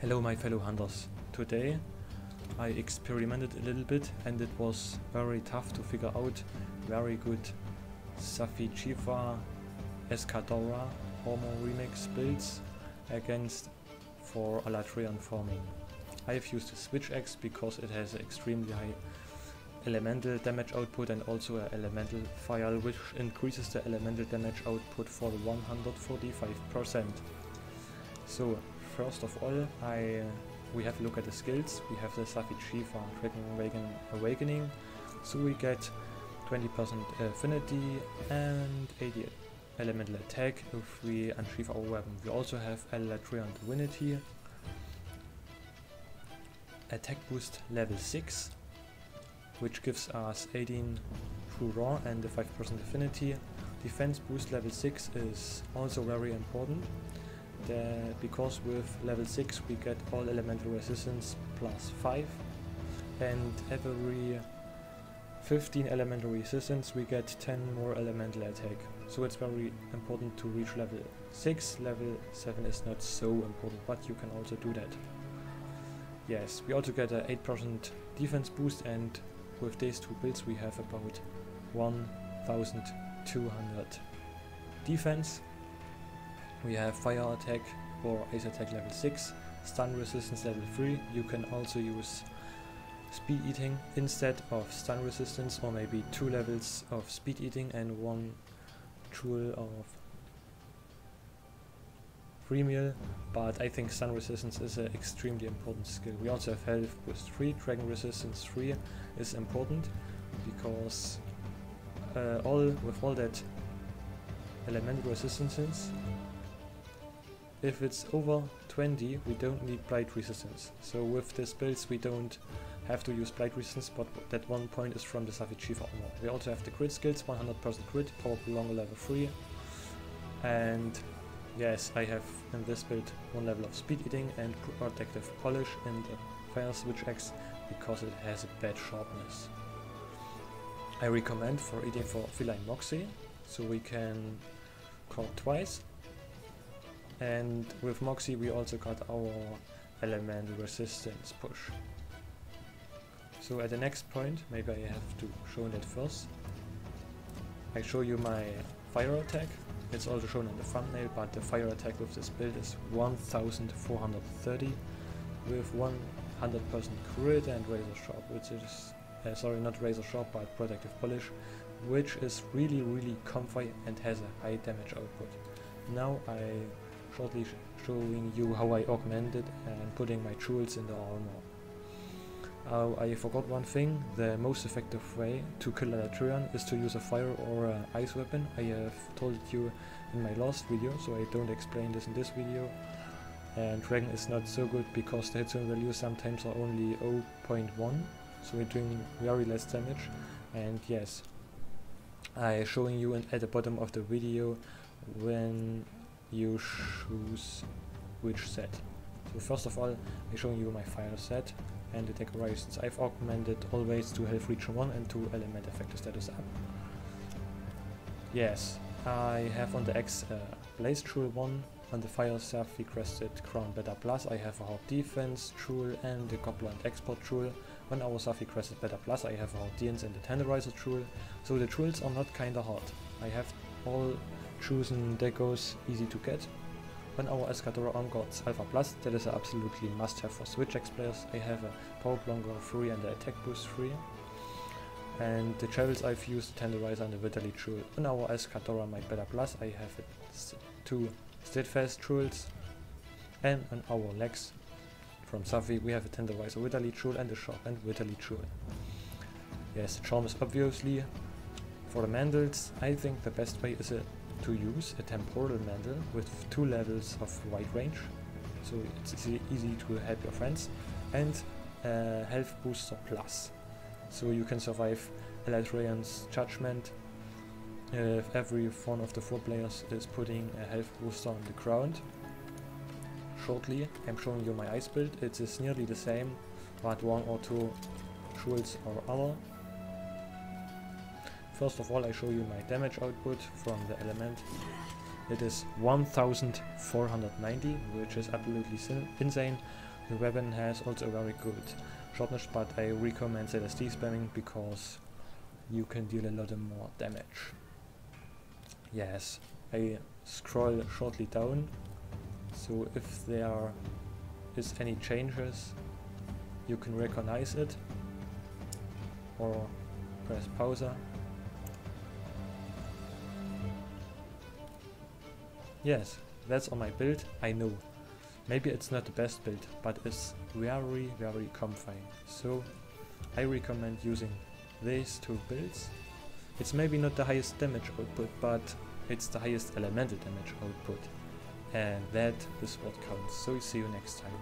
Hello my fellow hunters. Today I experimented a little bit and it was very tough to figure out very good safijiiva Escadora hormone remix builds against for Alatreon farming. I have used a switch axe because it has extremely high elemental damage output and also an elemental file which increases the elemental damage output for 145%. So first of all we have a look at the skills. We have the safijiiva Dragon Awakening, so we get 20% affinity and 80 elemental attack if we unsheath our weapon. We also have Alatreon Divinity, attack boost level 6, which gives us 18 true raw and a 5% affinity. Defense boost level 6 is also very important, because with level 6 we get all elemental resistance plus 5, and every 15 elemental resistance we get 10 more elemental attack. So it's very important to reach level 6. Level 7 is not so important, but you can also do that. Yes, we also get a 8% defense boost, and with these two builds we have about 1200 defense. We have fire attack or ice attack level 6, stun resistance level 3. You can also use speed eating instead of stun resistance, or maybe 2 levels of speed eating and 1 jewel of free meal, but I think stun resistance is an extremely important skill. We also have health boost 3, dragon resistance 3 is important because with all that elemental resistances, if it's over 20 we don't need blight resistance. So with these builds we don't have to use blight resistance, but that 1 point is from the safijiiva armor. We also have the crit skills, 100% crit, power prolong level 3, and yes, I have in this build 1 level of speed eating and protective polish in the fire switch axe because it has a bad sharpness. I recommend for eating for feline moxie, so we can call twice, and with moxie we also got our elemental resistance push. So at the next point, maybe I have to show that first. I show you my fire attack. It's also shown in the thumbnail, but the fire attack with this build is 1430 with 100% crit and razor sharp, which is sorry, not razor sharp but protective polish, which is really comfy and has a high damage output. Now I shortly showing you how I augmented and putting my jewels in the armor. I forgot one thing. The most effective way to kill Alatreon is to use a fire or an ice weapon. I have told you in my last video, so I don't explain this in this video. And Dragon is not so good because the hit values sometimes are only 0.1, so we're doing very less damage. And yes, I showing you at the bottom of the video when you choose which set. So first of all, I'm showing you my fire set and the decorations. I've augmented always to health region 1 and to element effector status up. Yes, I have on the X blaze jewel 1, on the fire Safi Crested crown better plus I have a hard defense jewel and the gobbler and export jewel. On our Safi Crested better plus I have a hard defense and the tenderizer jewel. So the jewels are not kinda hard. I have all chosen decos easy to get. On our Escadora arm guards Alpha Plus, that is absolutely must have for switch axe players. I have a power prolonger 3 and the attack boost 3. And the jewels I've used, the tenderizer and the vitality jewel. On our Escadora my better plus I have 2 steadfast jewels. And on our legs from Safi we have a tenderizer vitality jewel and a sharp and vitality jewel. Yes, the charm is obviously for the mantles. I think the best way is to use a temporal mantle with 2 levels of wide range, so it's easy to help your friends, and health booster plus, so you can survive Alatreon's judgment if every one of the 4 players is putting a health booster on the ground. Shortly I'm showing you my ice build. It is nearly the same, but 1 or 2 jewels or other. First of all, I show you my damage output from the element it is 1490, which is absolutely insane. The weapon has also a very good shortness, but I recommend LSD spamming because you can deal a lot more damage. Yes, I scroll shortly down, so if there is any changes you can recognize it, or press pause. Yes, that's on my build. I know, maybe it's not the best build, but it's very comfy, so I recommend using these two builds. It's maybe not the highest damage output, but it's the highest elemental damage output, and that is what counts. So see you next time.